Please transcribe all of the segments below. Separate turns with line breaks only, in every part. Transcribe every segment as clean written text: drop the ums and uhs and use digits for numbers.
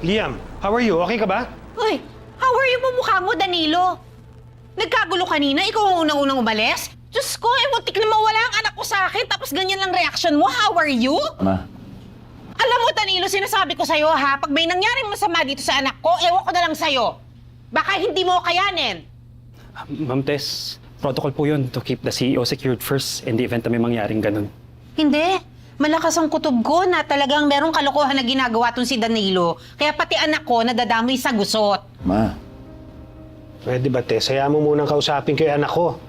Liam, how are you? Okay ka ba?
Uy, how are you mukha mo, Danilo? Nagkagulo kanina, ikaw ang unang-unang umalis? Diyos ko, muntik na mawala ang anak ko sa akin, tapos ganyan lang reaction mo. How are you?
Ma.
Alam mo, Danilo, sinasabi ko sa'yo, ha? Pag may nangyaring masama dito sa anak ko, ewan ko na lang sa'yo. Baka hindi mo kayanin.
Ma'am Tess, protocol po yun to keep the CEO secured first in the event na may mangyaring ganun.
Hindi. Malakas ang kutob ko na talagang merong kalokohan na ginagawa tong si Danilo. Kaya pati anak ko nadadamay sa gusot.
Ma.
Pwede ba, Tess? Hayaan mo munang kausapin ko yung anak ko.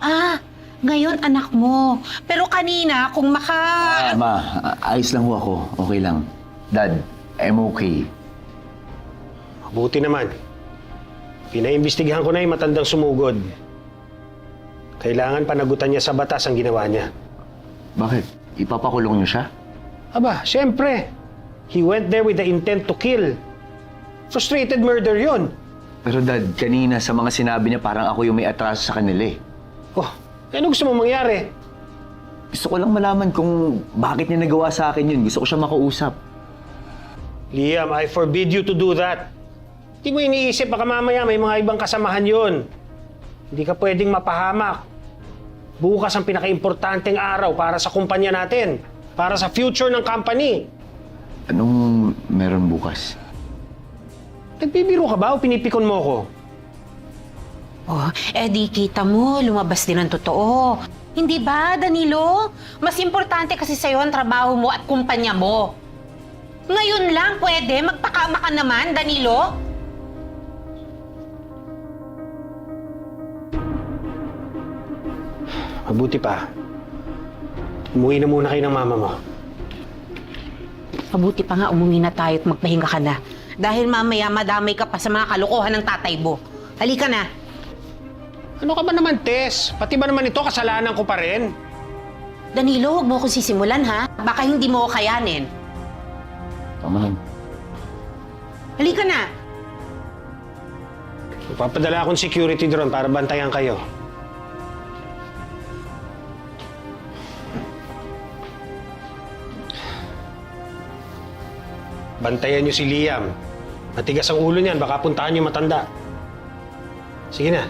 Ah, ngayon anak mo. Pero kanina, kung
Ma, ayos lang ho ako. Okay lang. Dad, I'm okay.
Mabuti naman. Pinaimbestigahan ko na yung matandang sumugod. Kailangan panagutan niya sa batas ang ginawa niya.
Bakit? Ipapakulong niyo siya?
Aba, siyempre. He went there with the intent to kill. Frustrated murder yun.
Pero Dad, kanina sa mga sinabi niya parang ako yung may atraso sa kanila eh.
Oh, ano gusto mo mangyari?
Gusto ko lang malaman kung bakit niya nagawa sa akin yun. Gusto ko siya makausap.
Liam, I forbid you to do that. Hindi mo iniisip, baka mamaya may mga ibang kasamahan yun. Hindi ka pwedeng mapahamak. Bukas ang pinaka-importanteng araw para sa kumpanya natin. Para sa future ng company.
Anong meron bukas?
Nagbibiro ka ba o pinipikon mo ko?
Oh, di kita mo, lumabas din ang totoo. Hindi ba, Danilo? Mas importante kasi sa'yo ang trabaho mo at kumpanya mo. Ngayon lang pwede, magpakama ka naman, Danilo?
Mabuti pa. Umuwi na muna kayo ng mama mo.
Mabuti pa nga umuwi na tayo at magpahinga ka na. Dahil mamaya madamay ka pa sa mga kalokohan ng tatay mo. Halika na.
Ano ka ba naman, Tess? Pati ba naman ito kasalanan ko pa rin?
Danilo, huwag mo akong sisimulan, ha? Baka hindi mo ako kayanin.
Tama lang.
Halika na.
Papadala akong security drone para bantayan kayo. Bantayan niyo si Liam. Matigas ang ulo niyan, baka puntahan niyo matanda. Sige na.